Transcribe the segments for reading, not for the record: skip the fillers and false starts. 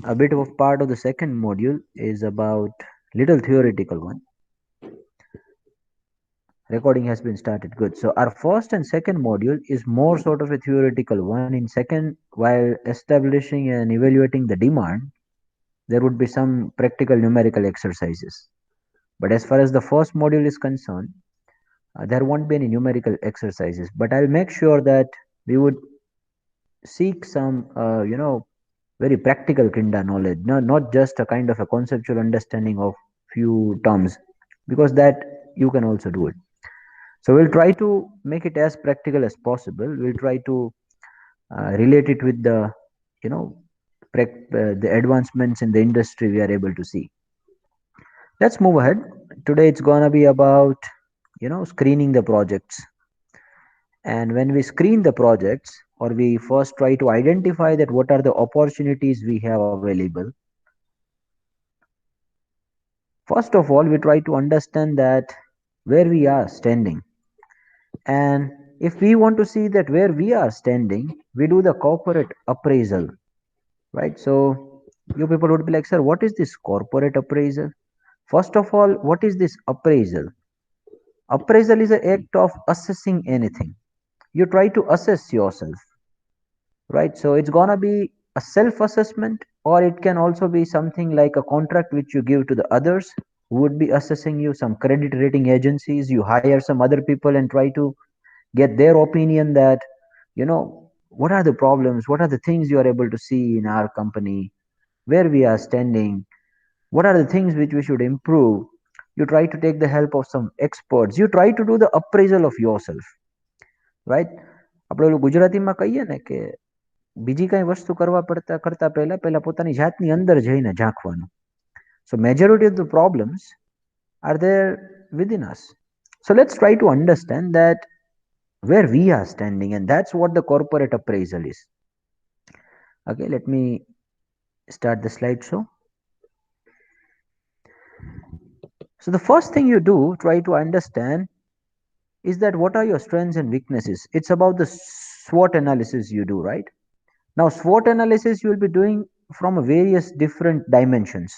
A bit of part of the second module is about little theoretical one. Recording has been started. Good. So our first and second module is more sort of a theoretical one. In second, while establishing and evaluating the demand, there would be some practical numerical exercises. But as far as the first module is concerned, there won't be any numerical exercises. But I'll make sure that we would seek some, very practical kinda knowledge, not just a kind of a conceptual understanding of few terms, because that you can also do it. So we'll try to make it as practical as possible. We'll try to relate it with the, you know, the advancements in the industry we are able to see. Let's move ahead. Today it's gonna be about, screening the projects. And when we screen the projects, or we first try to identify that what are the opportunities we have available. First of all, we try to understand that where we are standing. And if we want to see that where we are standing, we do the corporate appraisal, right? So you people would be like, sir, what is this corporate appraisal? First of all, what is this appraisal? Appraisal is an act of assessing anything. You try to assess yourself, right? So it's gonna be a self assessment, or it can also be something like a contract which you give to the others who would be assessing you, some credit rating agencies. You hire some other people and try to get their opinion that, what are the problems, what are the things you are able to see in our company, where we are standing, what are the things which we should improve. You try to take the help of some experts. You try to do the appraisal of yourself, right? આપણે ઓલું ગુજરાતીમાં કહીએ ને કે બીજી કઈ વસ્તુ કરવા પડતા કરતા પહેલા પહેલા પોતાની જાતની અંદર જઈને ઝાંખવાનું. So majority of the problems are there within us. So let's try to understand that where we are standing, and that's what the corporate appraisal is. Okay, let me start the slideshow. So the first thing you do, try to understand, is that what are your strengths and weaknesses. It's about the SWOT analysis you do, right? Now SWOT analysis you will be doing from various different dimensions.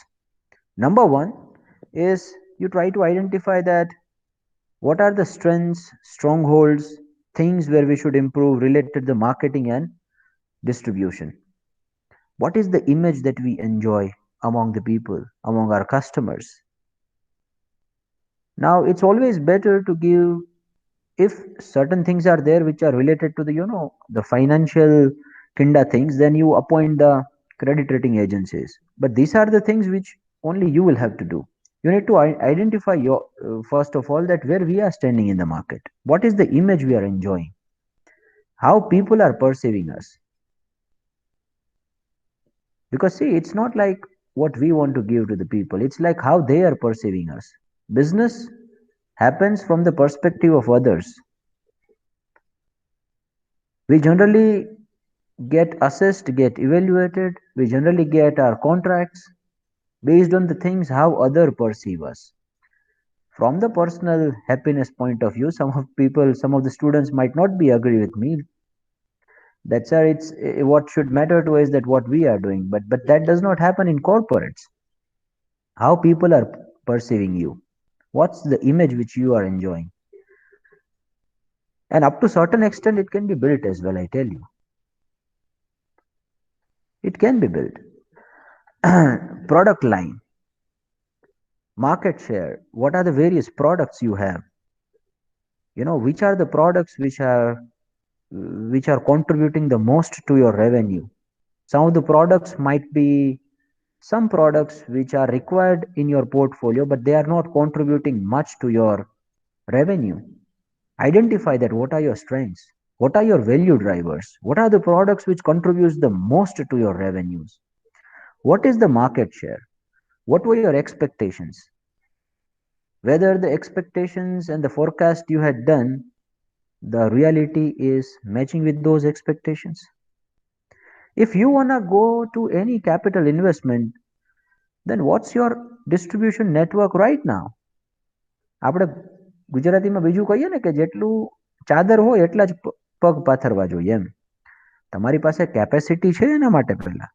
Number one is you try to identify that what are the strengths, strongholds, things where we should improve related to the marketing and distribution. What is the image that we enjoy among the people, among our customers? Now, it's always better to give, if certain things are there which are related to the, the financial kinda things, then you appoint the credit rating agencies. But these are the things which only you will have to do. You need to identify your, first of all, that where we are standing in the market. What is the image we are enjoying? How people are perceiving us? Because see, it's not like what we want to give to the people, it's like how they are perceiving us. Business happens from the perspective of others. We generally get assessed, get evaluated, we generally get our contracts based on the things how other perceive us. From the personal happiness point of view, some of the students might not be agree with me. That's why it's what should matter to us that what we are doing, but that does not happen in corporates. How people are perceiving you, what's the image which you are enjoying, and up to certain extent it can be built as well. I tell you, it can be built. Product line, market share, what are the various products you have, which are the products which are contributing the most to your revenue. Some of the products might be some products which are required in your portfolio, but they are not contributing much to your revenue. Identify that what are your strengths, what are your value drivers, what are the products which contributes the most to your revenues, what is the market share, what were your expectations, whether the expectations and the forecast you had done, the reality is matching with those expectations. If you want to go to any capital investment, then what's your distribution network right now? આપણે ગુજરાતીમાં બીજું કહીએ ને કે જેટલું ચાદર હોય એટલા જ પગ પાથરવા જોઈએ એમ. તમારી પાસે કેપેસિટી છે એના માટે પહેલા.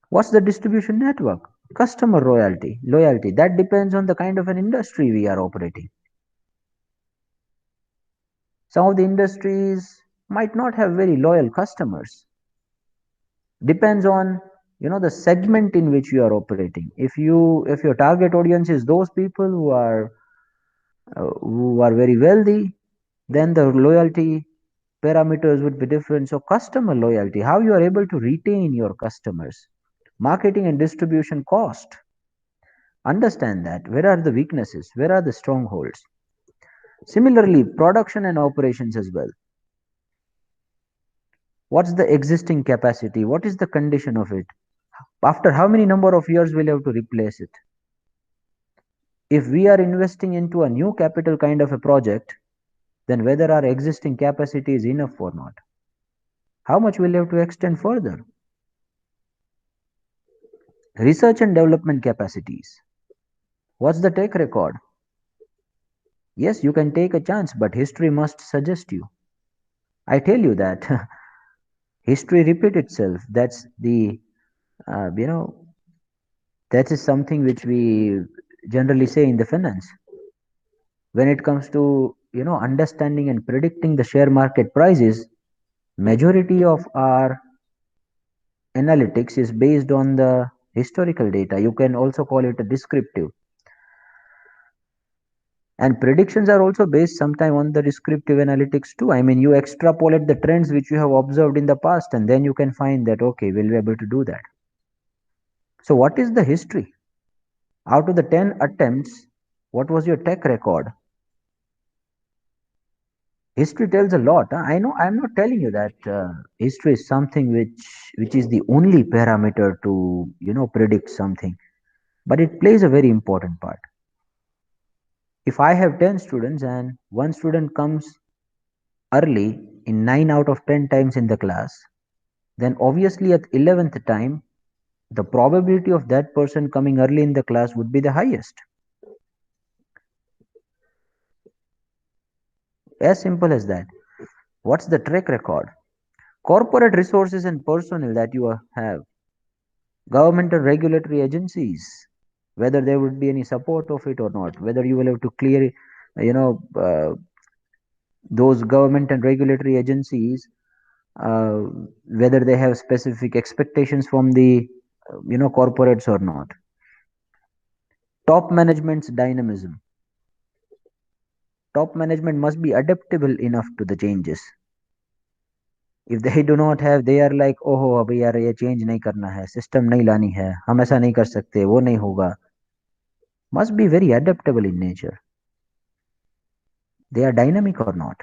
What's the distribution network? Customer loyalty. That depends on the kind of an industry we are operating. Some of the industries might not have very loyal customers. Depends on the segment in which you are operating. If your target audience is those people who are very wealthy, then the loyalty parameters would be different. So customer loyalty, how you are able to retain your customers. Marketing and distribution cost, understand that where are the weaknesses, where are the strongholds. Similarly, production and operations as well. What's the existing capacity, what is the condition of it, after how many number of years will you have to replace it. If we are investing into a new capital kind of a project, then whether our existing capacity is enough or not, how much will you have to extend further. Research and development capacities, what's the take record. Yes, you can take a chance, but history must suggest you. I tell you that history repeat itself. That's the uh, you know that is something which we generally say in the finance. When it comes to understanding and predicting the share market prices, majority of our analytics is based on the historical data. You can also call it a descriptive. And predictions are also based sometime on the descriptive analytics too. I mean, you extrapolate the trends which you have observed in the past, and then you can find that, okay, we'll be able to do that. So, what is the history? Out of the 10 attempts, what was your tech record? History tells a lot. Huh? I know I'm not telling you that history is something which is the only parameter to predict something, but it plays a very important part. If I have 10 students and one student comes early in 9 out of 10 times in the class, then obviously at 11th time, the probability of that person coming early in the class would be the highest. As simple as that. What's the track record? Corporate resources and personnel that you have, government and regulatory agencies, whether there would be any support of it or not, whether you will have to clear, you know, uh, those government and regulatory agencies, uh, whether they have specific expectations from the corporates or not. Top management's dynamism. Top management must be adaptable enough to the changes. If they do not have, they are like, ओहो अभी यार ये change नहीं करना है, system नहीं लानी है, हम ऐसा नहीं कर सकते, वो नहीं होगा. Must be very adaptable in nature. They are dynamic or not.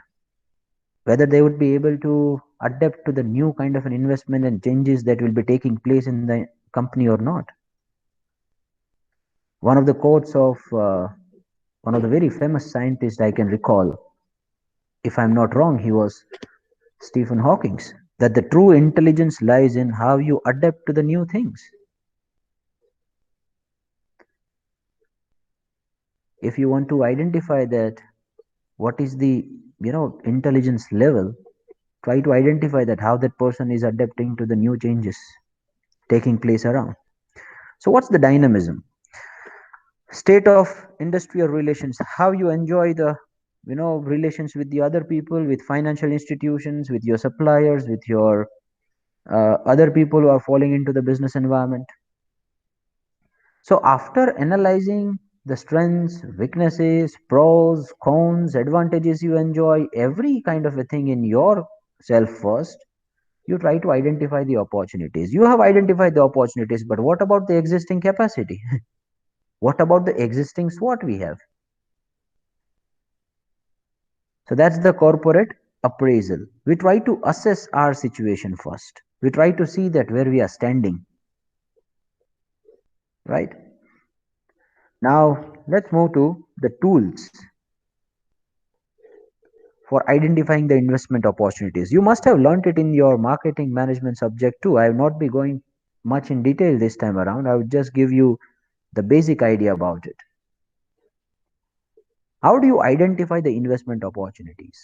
Whether they would be able to adapt to the new kind of an investment and changes that will be taking place in the company or not. One of the quotes of one of the very famous scientists I can recall, if I'm not wrong, he was Stephen Hawking, that the true intelligence lies in how you adapt to the new things. If you want to identify that, what is the intelligence level, try to identify that how that person is adapting to the new changes taking place around. So what's the dynamism? State of industrial relations, how you enjoy the relations with the other people, with financial institutions, with your suppliers, with your other people who are falling into the business environment. So after analyzing the strengths, weaknesses, pros, cons, advantages you enjoy, every kind of a thing in yourself first, you try to identify the opportunities. You have identified the opportunities, but what about the existing capacity? What about the existing SWOT we have? So that's the corporate appraisal. We try to assess our situation first. We try to see that where we are standing, right? Now let's move to the tools for identifying the investment opportunities. You must have learned it in your marketing management subject too. I will not be going much in detail this time around. I would just give you the basic idea about it. How do you identify the investment opportunities?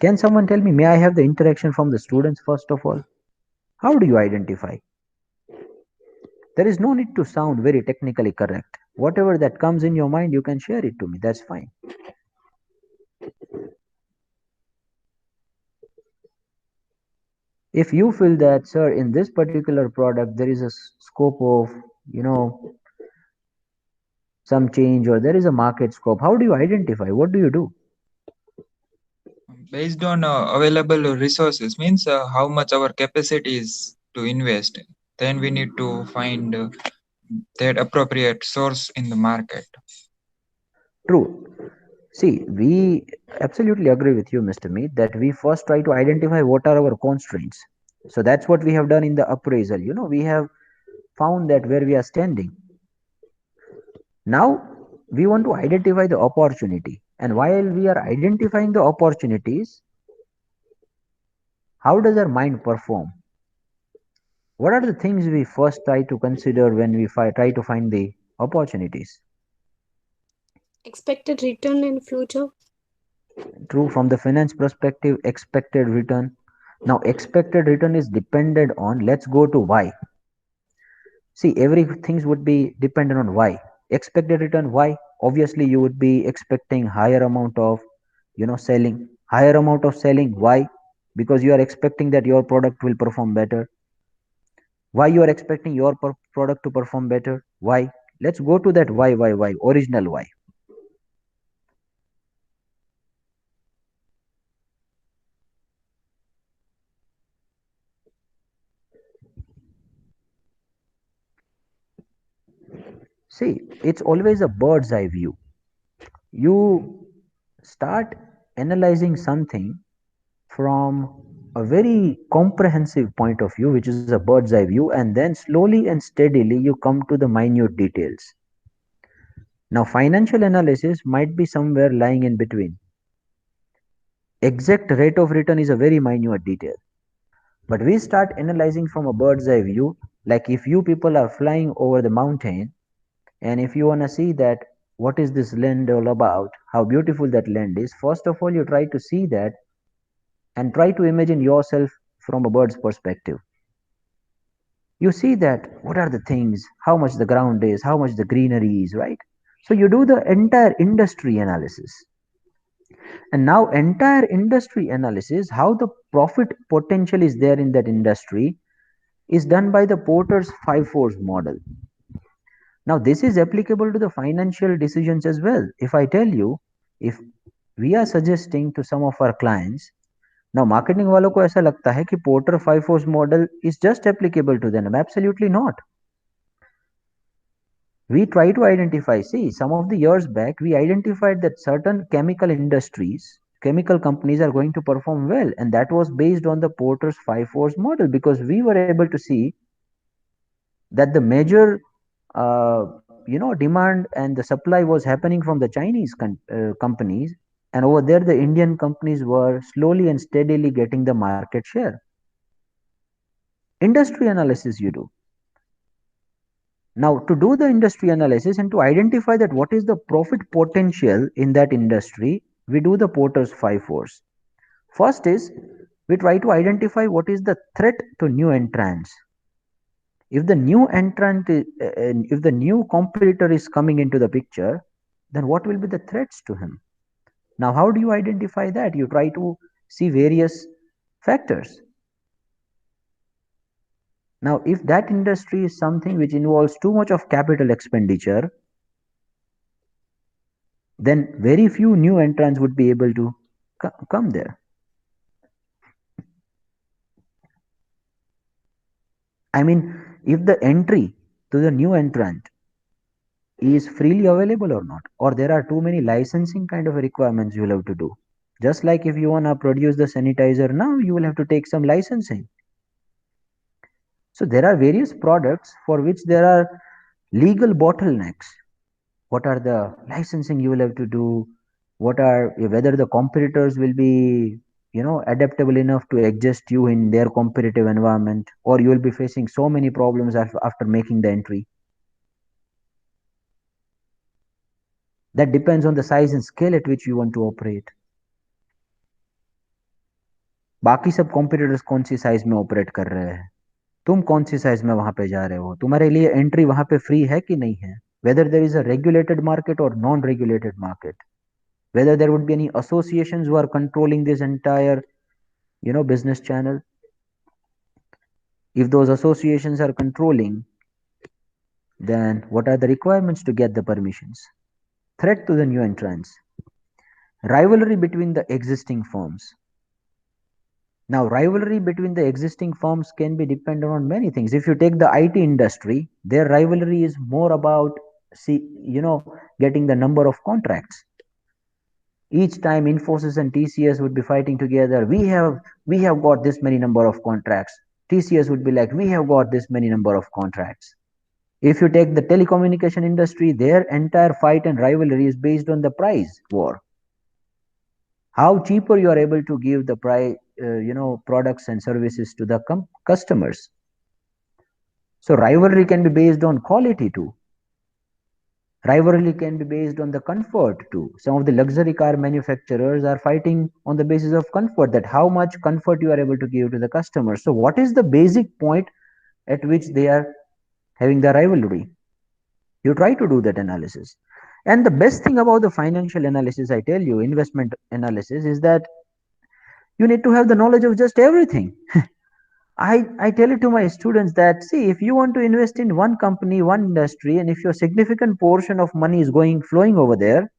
Can someone tell me? May I have the interaction from the students first of all? How do you identify? There is no need to sound very technically correct. Whatever that comes in your mind, you can share it to me. That's fine. If you feel that, sir, in this particular product there is a scope of, you know, some change, or there is a market scope, how do you identify? What do you do? Based on available resources means how much our capacity is to invest. Then we need to find that appropriate source in the market. True. See, we absolutely agree with you, Mr. Meet, that we first try to identify what are our constraints. So that's what we have done in the appraisal. You know, we have found that where we are standing. Now we want to identify the opportunity. And while we are identifying the opportunities, how does our mind perform? What are the things we first try to consider when we try to find the opportunities? Expected return in future. True, from the finance perspective, expected return. Now, expected return is dependent on, let's go to why. See, everything would be dependent on why. Expected return, why? Obviously, you would be expecting higher amount of, selling. Higher amount of selling, why? Because you are expecting that your product will perform better. Why you are expecting your product to perform better? Why? Let's go to that why, original why. See, it's always a bird's eye view. You start analyzing something from a very comprehensive point of view, which is a bird's eye view, and then slowly and steadily you come to the minute details. Now, financial analysis might be somewhere lying in between. Exact rate of return is a very minute detail. But we start analyzing from a bird's eye view, like if you people are flying over the mountain, and if you want to see that what is this land all about, how beautiful that land is, first of all you try to see that and try to imagine yourself from a bird's perspective. You see that what are the things, how much the ground is, how much the greenery is, right? So you do the entire industry analysis. And now entire industry analysis, how the profit potential is there in that industry, is done by the Porter's five force model. Now this is applicable to the financial decisions as well. If I tell you, if we are suggesting to some of our clients, now marketing वालों को ऐसा लगता है कि Porter five force model is just applicable to them. Absolutely not. We try to identify, see, some of the years back we identified that certain chemical industries, chemical companies are going to perform well, and that was based on the Porter's five force model, because we were able to see that the major demand and the supply was happening from the Chinese companies, and over there the Indian companies were slowly and steadily getting the market share. Industry analysis you do. Now, to do the industry analysis and to identify that what is the profit potential in that industry, we do the Porter's five force. First is we try to identify what is the threat to new entrants. If the new if the new competitor is coming into the picture, then what will be the threats to him? Now, how do you identify that? You try to see various factors. Now, if that industry is something which involves too much of capital expenditure, then very few new entrants would be able to come there. I mean, if the entry to the new entrant is freely available or not, or there are too many licensing kind of requirements you will have to do. Just like if you want to produce the sanitizer now, you will have to take some licensing. So there are various products for which there are legal bottlenecks. What are the licensing you will have to do? What are, whether the competitors will be, adaptable enough to adjust you in their competitive environment, or you will be facing so many problems after making the entry. That depends on the size and scale at which you want to operate. बाकी सब competitors कौन सी size में operate कर रहे हैं? तुम कौन सी size में वहां पे जा रहे हो, तुम्हारे लिए एंट्री वहां पे फ्री है कि नहीं है, whether there is a regulated market और non regulated market, whether there would be any associations who are controlling this entire business channel. If those associations are controlling, then what are the requirements to get the permissions? Threat to the new entrants, rivalry between the existing firms. Now rivalry between the existing firms can be dependent on many things. If you take the IT industry, their rivalry is more about see getting the number of contracts. Each time Infosys and TCS would be fighting together, we have got this many number of contracts. TCS would be like, we have got this many number of contracts. If you take the telecommunication industry, their entire fight and rivalry is based on the price war. How cheaper you are able to give the price, products and services to the customers. So rivalry can be based on quality too. Rivalry can be based on the comfort too. Some of the luxury car manufacturers are fighting on the basis of comfort, that how much comfort you are able to give to the customer. So what is the basic point at which they are having the rivalry? You try to do that analysis. And the best thing about the financial analysis, I tell you, investment analysis, is that you need to have the knowledge of just everything. I tell it to my students that, see, if you want to invest in one company, one industry, and if your significant portion of money is going flowing over there,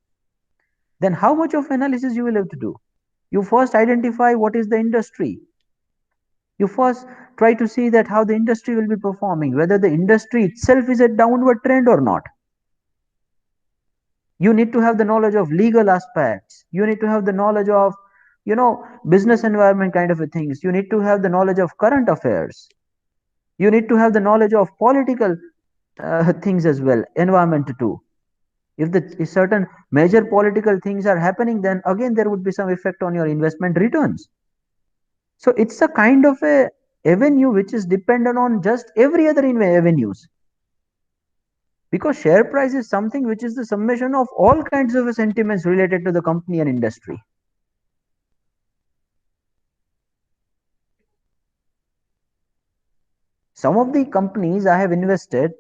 then how much of analysis you will have to do? You first identify what is the industry. You first try to see that how the industry will be performing, whether the industry itself is a downward trend or not. You need to have the knowledge of legal aspects. You need to have the knowledge of business environment kind of a things. You need to have the knowledge of current affairs. You need to have the knowledge of political things as well, environment too. If certain major political things are happening, then again there would be some effect on your investment returns. So it's a kind of a avenue which is dependent on just every other avenues, because share price is something which is the summation of all kinds of sentiments related to the company and industry. Some of the companies I have invested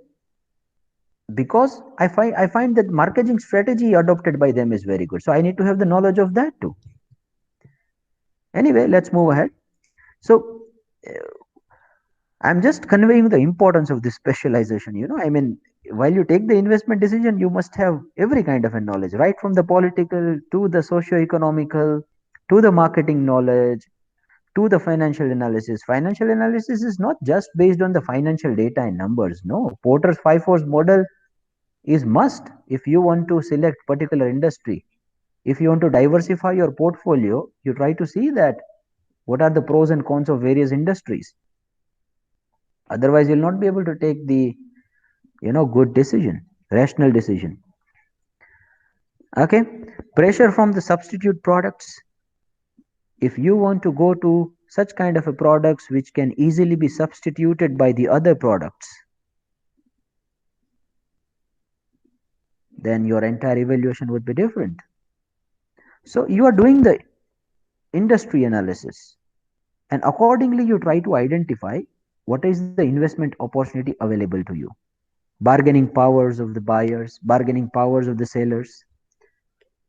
because I find that marketing strategy adopted by them is very good, so I need to have the knowledge of that too. Anyway, let's move ahead. So uh, I'm just conveying the importance of this specialization. I mean, while you take the investment decision, you must have every kind of a knowledge, right from the political to the socio-economical to the marketing knowledge to the financial analysis. Financial analysis is not just based on the financial data and numbers. No, Porter's five force model is must if you want to select particular industry. If you want to diversify your portfolio, you try to see that what are the pros and cons of various industries. Otherwise, you'll not be able to take the good decision, rational decision. Okay, pressure from the substitute products. If you want to go to such kind of a products which can easily be substituted by the other products, then your entire evaluation would be different. So you are doing the industry analysis, and accordingly you try to identify what is the investment opportunity available to you. Bargaining powers of the buyers, bargaining powers of the sellers.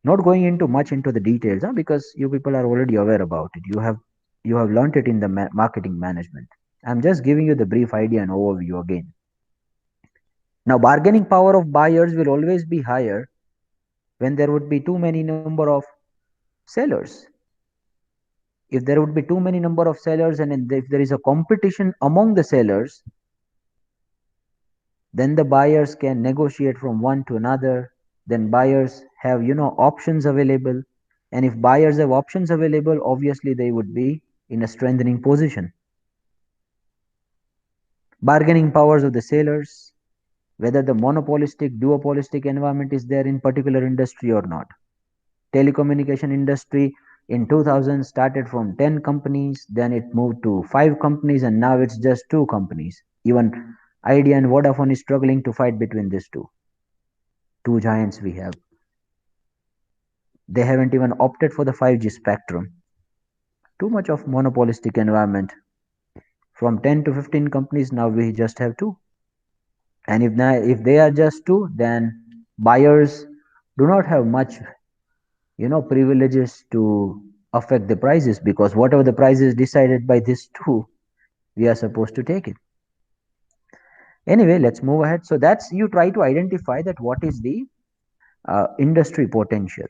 Not going into much into the details, because you people are already aware about it. You have learnt it in the marketing management. I'm just giving you the brief idea and overview again. Now, bargaining power of buyers will always be higher when there would be too many number of sellers. If there would be too many number of sellers, and if there is a competition among the sellers, then the buyers can negotiate from one to another. Then buyers have options available, and if buyers have options available, obviously they would be in a strengthening position. Bargaining powers of the sellers, whether the monopolistic duopolistic environment is there in particular industry or not. Telecommunication industry in 2000 started from 10 companies, then it moved to 5 companies, and now it's just 2 companies. Even Idea and Vodafone is struggling to fight between these two giants we have. They haven't even opted for the 5G spectrum. Too much of monopolistic environment From 10 to 15 companies, now we just have two. And if they are just two, then buyers do not have much, privileges to affect the prices, because whatever the price is decided by these two, we are supposed to take it. Anyway, let's move ahead. So that's, you try to identify that what is the industry potential,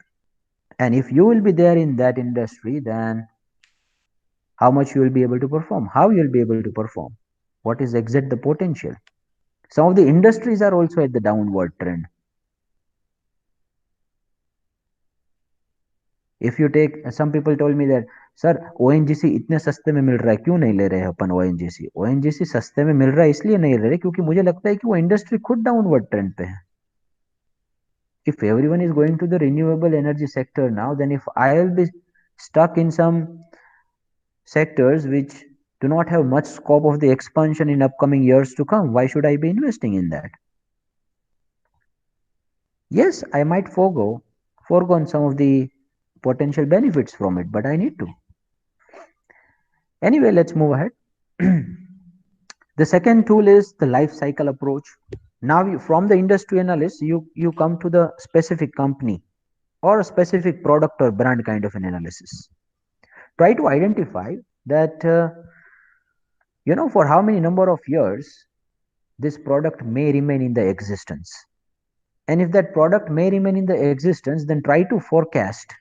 and if you will be there in that industry, then how much you will be able to perform, how you will be able to perform, what is exact the potential. Some of the industries are also at the downward trend. If you take, some people told me that sir ONGC इतने सस्ते में मिल रहा है, क्यों नहीं ले रहे हैं अपन ओएनजीसी? ओएनजीसी सस्ते में मिल रहा है इसलिए नहीं ले रहे क्योंकि मुझे लगता है कि वो इंडस्ट्री खुद डाउनवर्ड ट्रेंड पे है. If everyone is going to the renewable energy sector now, then if I will be stuck in some sectors which do not have much scope of the expansion in upcoming years to come, why should I be investing in that? Yes, I might forego some of the potential benefits from it, but I need to. Anyway, let's move ahead. The second tool is the life cycle approach. Now, from the industry analyst, you come to the specific company or a specific product or brand kind of an analysis. Try to identify that, for how many number of years this product may remain in the existence. And if that product may remain in the existence, then try to forecast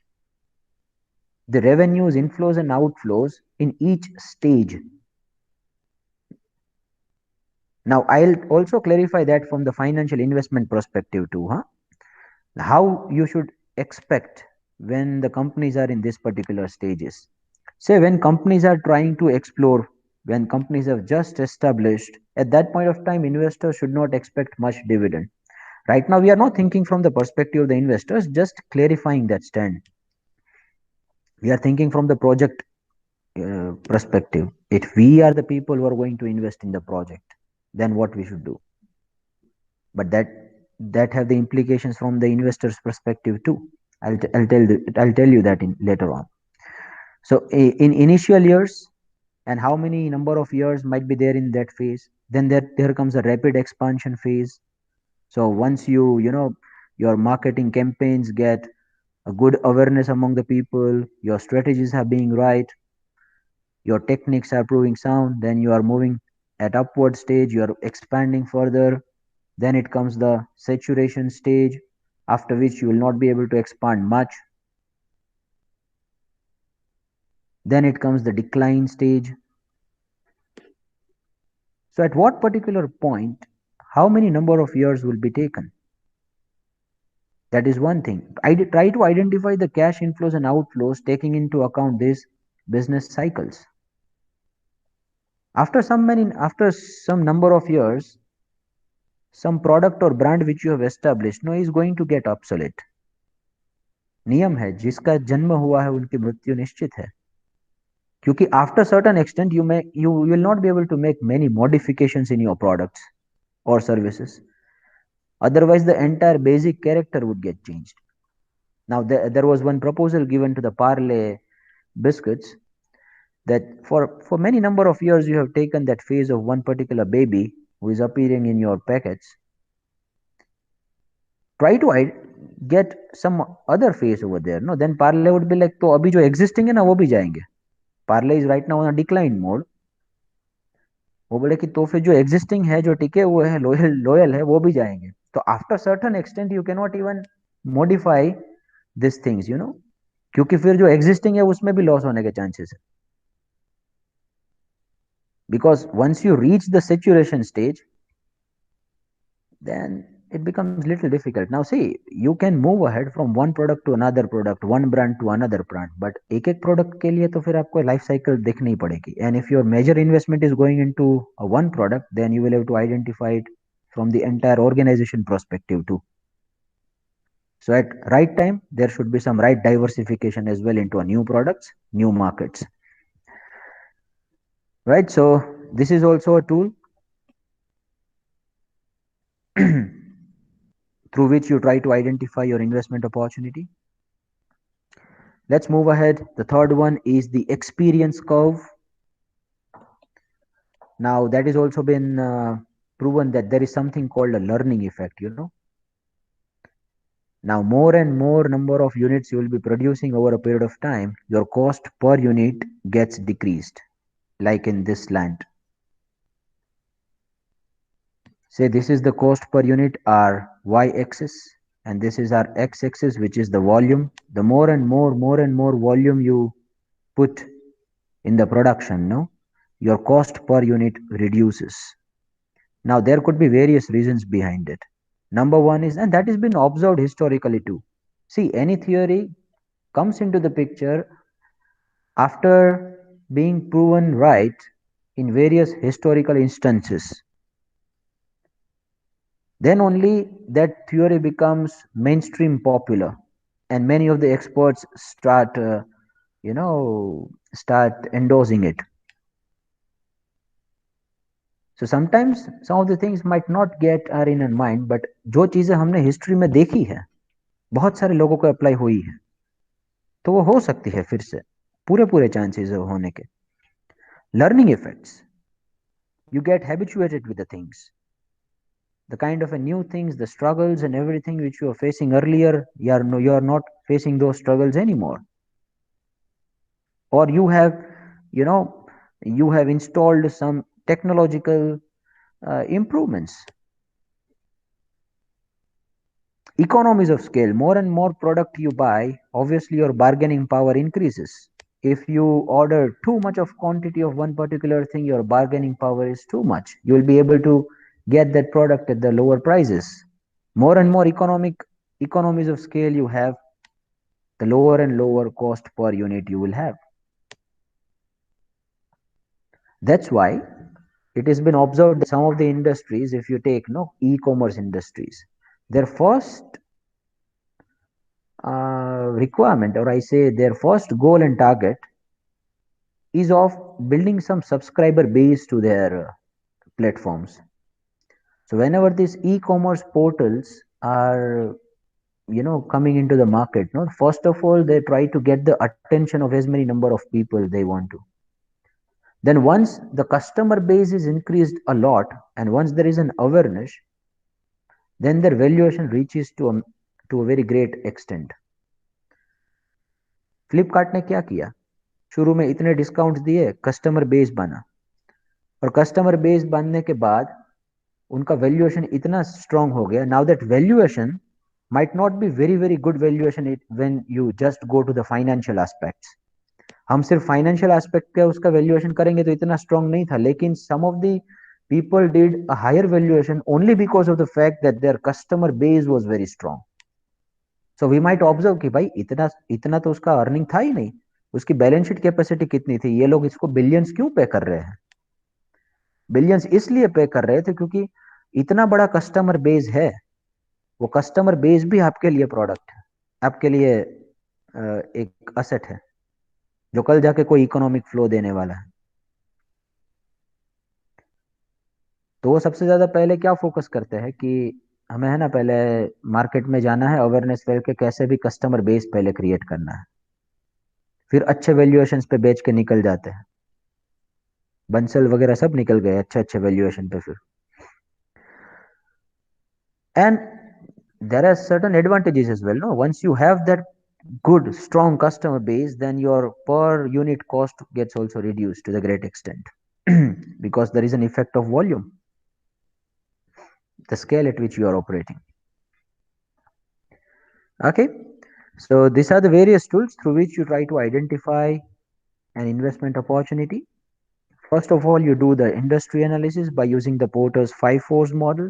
the revenues, inflows and outflows in each stage. Now, I'll also clarify that from the financial investment perspective too, how you should expect when the companies are in this particular stages. Say when companies are trying to explore, when companies have just established, at that point of time, investors should not expect much dividend. Right now, we are not thinking from the perspective of the investors, just clarifying that stand. We are thinking from the project perspective. If we are the people who are going to invest in the project, then what we should do. But that have the implications from the investor's perspective too. I'll tell you that in later on. So in initial years, and how many number of years might be there in that phase, then there comes a rapid expansion phase. So once your marketing campaigns get a good awareness among the people, your strategies are being right, your techniques are proving sound, then you are moving at upward stage, you are expanding further. Then it comes the saturation stage, after which you will not be able to expand much. Then it comes the decline stage. So at what particular point, how many number of years will be taken? That is one thing. I try to identify the cash inflows and outflows taking into account these business cycles. After some number of years, some product or brand which you have established no is going to get obsolete. नियम है, जिसका जन्म हुआ है उनकी मृत्यु निश्चित है. क्योंकि after certain extent you will not be able to make many modifications in your products or services. Otherwise, the entire basic character would get changed. Now, there was one proposal given to the Parle biscuits that for many number of years you have taken that phase of one particular baby who is appearing in your packets. Try to get some other phase over there. No, then Parle would be like, तो अभी जो existing है ना वो भी जाएंगे. Parle is right now on a decline mode. वो बोले कि तो फिर जो एग्जिस्टिंग है, जो टिके हुए हैं, लोयल है, वो भी जाएंगे. तो after certain extent you can not even modify this things, क्योंकि फिर जो एग्जिस्टिंग है उसमें भी लॉस होने के चांसेस है. Because once you reach the saturation stage, then it becomes little difficult. Now see, you can move ahead from one product to another product, one brand to another brand, but एक एक product के लिए तो फिर आपको life cycle देखनी पड़ेगी. And if your major investment is going into one product, then you will have to identify it from the entire organization perspective too. So at right time, there should be some right diversification as well into a new products, new markets. Right, so this is also a tool through which you try to identify your investment opportunity. Let's move ahead. The third one is the experience curve. Now that is also been proven that there is something called a learning effect, you know. Now more and more number of units you will be producing over a period of time, your cost per unit gets decreased. Like in this land, say this is the cost per unit, our y axis, and this is our x axis, which is the volume. The more and more volume you put in the production, no, your cost per unit reduces. Now there could be various reasons behind it. Number one is, and that has been observed historically too, see, any theory comes into the picture after being proven right in various historical instances. Then only that theory becomes mainstream popular, and many of the experts start endorsing it. So sometimes some of the things might not get are in our mind, but जो चीजें हमने history में देखी है, बहुत सारे लोगों को अप्लाई हुई है, तो वो हो सकती है फिर से, पूरे पूरे चांसेस होने के. Learning effects, you get habituated with the things, the kind of a new things, the struggles and everything which you were facing earlier, you are not facing those struggles anymore. Or you have, you know, you have installed some technological improvements. Economies of scale, more and more product you buy, obviously your bargaining power increases. If you order too much of quantity of one particular thing, your bargaining power is too much. You will be able to get that product at the lower prices. More and more economies of scale you have, the lower and lower cost per unit you will have. That's why it has been observed that some of the industries, if you take no e-commerce industries, their first requirement, or I say their first goal and target, is of building some subscriber base to their platforms. So whenever these e-commerce portals are coming into the market, no, first of all they try to get the attention of as many number of people they want to. Then once the customer base is increased a lot, and once there is an awareness, then their valuation reaches to a very great extent. Flipkart ने क्या किया, शुरू में इतने discounts दिए, customer base बना, और customer base बनने के बाद उनका वैल्यूएशन इतना स्ट्रांग हो गया. Now that valuation might not be very very good valuation when you just go to the financial aspects. हम सिर्फ फाइनेंशियल एस्पेक्ट का उसका वैल्यूएशन करेंगे तो इतना स्ट्रांग नहीं था, लेकिन some of the people did a higher valuation only because of the fact that their customer base was very strong. So we might observe कि भाई इतना इतना तो उसका अर्निंग था ही नहीं, उसकी बैलेंस शीट कैपेसिटी कितनी थी, ये लोग इसको बिलियंस क्यों पे कर रहे हैं. बिलियंस इसलिए पे कर रहे थे क्योंकि इतना बड़ा कस्टमर बेस है. वो कस्टमर बेस भी आपके लिए प्रोडक्ट है, आपके लिए एक असेट है जो कल जाके कोई इकोनॉमिक फ्लो देने वाला है. तो वो सबसे ज्यादा पहले क्या फोकस करते हैं कि हमें है ना पहले मार्केट में जाना है, अवेयरनेस फैल के कैसे भी कस्टमर बेस पहले क्रिएट करना है, फिर अच्छे वैल्यूएशन पे बेच के निकल जाते हैं. बंसल वगैरह सब निकल गए अच्छे अच्छे वैल्यूएशन पे फिर. And there are certain advantages as well, no, once you have that good strong customer base, then your per unit cost gets also reduced to the great extent because there is an effect of volume, the scale at which you are operating. Okay, so these are the various tools through which you try to identify an investment opportunity. First of all, you do the industry analysis by using the Porter's 5 force model.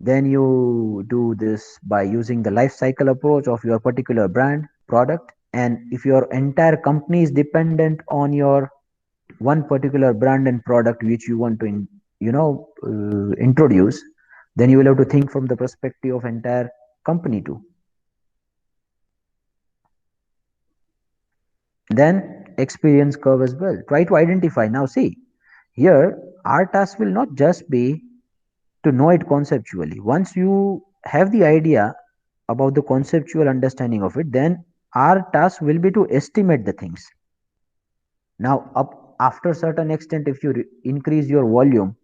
Then you do this by using the life cycle approach of your particular brand, product. And if your entire company is dependent on your one particular brand and product which you want to introduce, then you will have to think from the perspective of entire company too. Then experience curve as well. Try to identify. Now see, here our task will not just be to know it conceptually. Once you have the idea about the conceptual understanding of it, then our task will be to estimate the things. Now, after certain extent, if you increase your volume,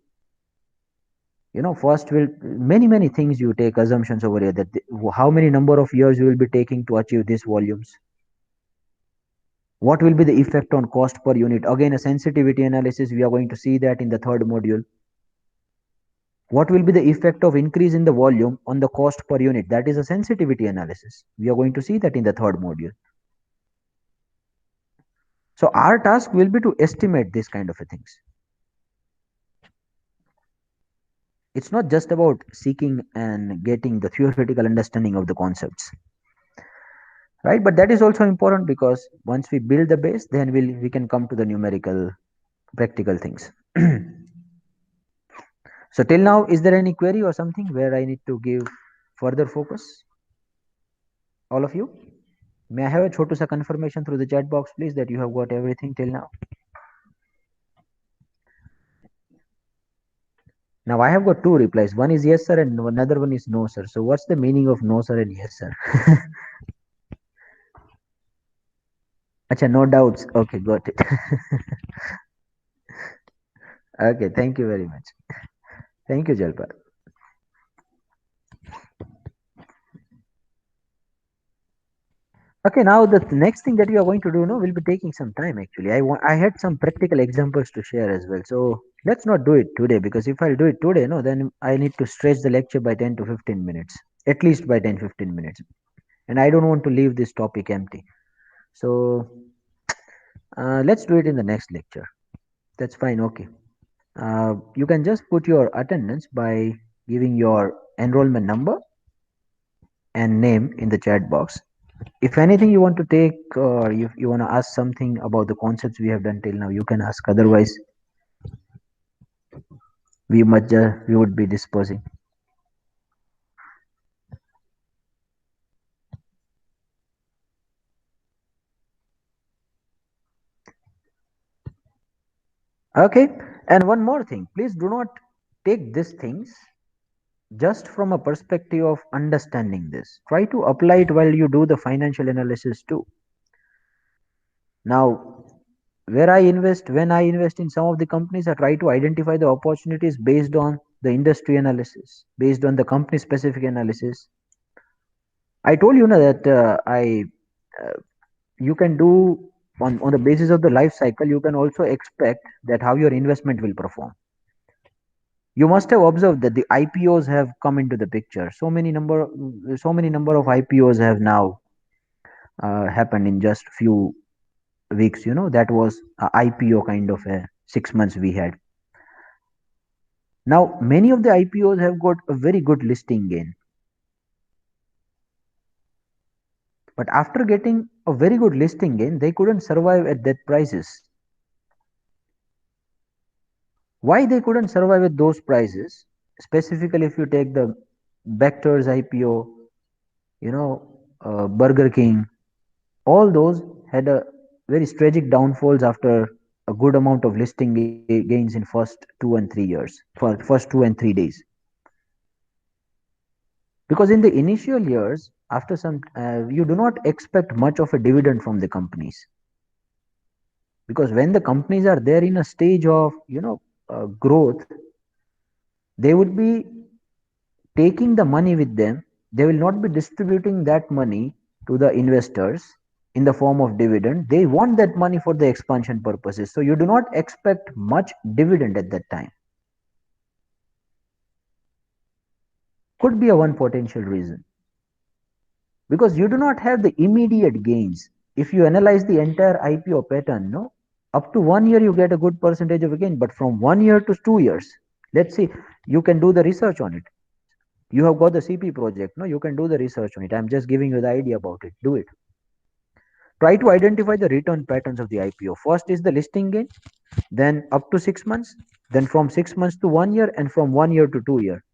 first will many things you take assumptions over here that how many number of years you will be taking to achieve these volumes. What will be the effect on cost per unit? Again, a sensitivity analysis. We are going to see that in the third module. What will be the effect of increase in the volume on the cost per unit? That is a sensitivity analysis. We are going to see that in the third module. So our task will be to estimate this kind of a things. It's not just about seeking and getting the theoretical understanding of the concepts, right? But that is also important because once we build the base, then we can come to the numerical practical things. So till now, is there any query or something where I need to give further focus? All of you? May I have a chotu sa confirmation through the chat box, please, that you have got everything till now? Now I have got two replies. One is yes, sir, and another one is no, sir. So what's the meaning of no, sir, and yes, sir? Acha, no doubts. Okay, got it. Okay, thank you very much. Thank you, Jalpal. Okay, now the next thing that we are going to do now will be taking some time actually. I had some practical examples to share as well. So let's not do it today because if I'll do it today, no, then I need to stretch the lecture by 10 to 15 minutes, at least by 10-15 minutes. And I don't want to leave this topic empty. So let's do it in the next lecture. That's fine. Okay. You can just put your attendance by giving your enrollment number and name in the chat box. If anything you want to take or if you want to ask something about the concepts we have done till now, you can ask. Otherwise, we would be dispersing. Okay. And one more thing, please do not take these things just from a perspective of understanding this. Try to apply it while you do the financial analysis too. Now, when I invest in some of the companies, I try to identify the opportunities based on the industry analysis, based on the company specific analysis. I told you now that uh, you can do on the basis of the life cycle, you can also expect that how your investment will perform. You must have observed that the IPOs have come into the picture. So many number of IPOs have now happened in just few weeks. That was a IPO kind of a 6 months we had. Now many of the IPOs have got a very good listing gain, but after getting a very good listing gain, they couldn't survive at that prices. Why they couldn't survive at those prices? Specifically, if you take the Bector's IPO, Burger King, all those had a very tragic downfalls after a good amount of listing gains in first 2 and 3 years, for first 2 and 3 days. Because in the initial years, after some, you do not expect much of a dividend from the companies. Because when the companies are there in a stage of growth, they would be taking the money with them. They will not be distributing that money to the investors in the form of dividend. They want that money for the expansion purposes. So you do not expect much dividend at that time. Could be a one potential reason. Because you do not have the immediate gains. If you analyze the entire IPO pattern, no, up to 1 year you get a good percentage of a gain, but from 1 year to 2 years, let's see, you can do the research on it. You have got the CP project, no, you can do the research on it. I'm just giving you the idea about it. Do it. Try to identify the return patterns of the IPO. First is the listing gain, then up to 6 months, then from 6 months to 1 year, and from 1 year to 2 year.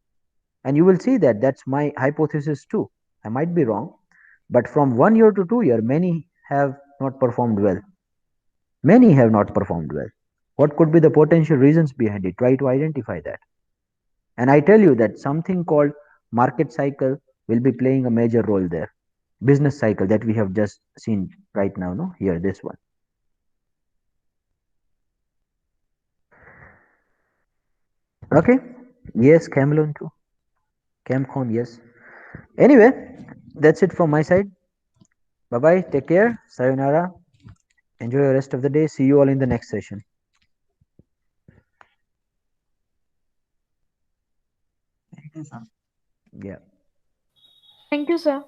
And you will see that that's my hypothesis too. I might be wrong, but from 1 year to 2 year, many have not performed well. Many have not performed well. What could be the potential reasons behind it? Try to identify that. And I tell you that something called market cycle will be playing a major role there. Business cycle that we have just seen right now, no? Here, this one. Okay. Yes, Camelon too. Camcon, yes. Anyway, that's it from my side. Bye bye. Take care. Sayonara. Enjoy the rest of the day. See you all in the next session. Thank you, sir. Yeah. Thank you, sir.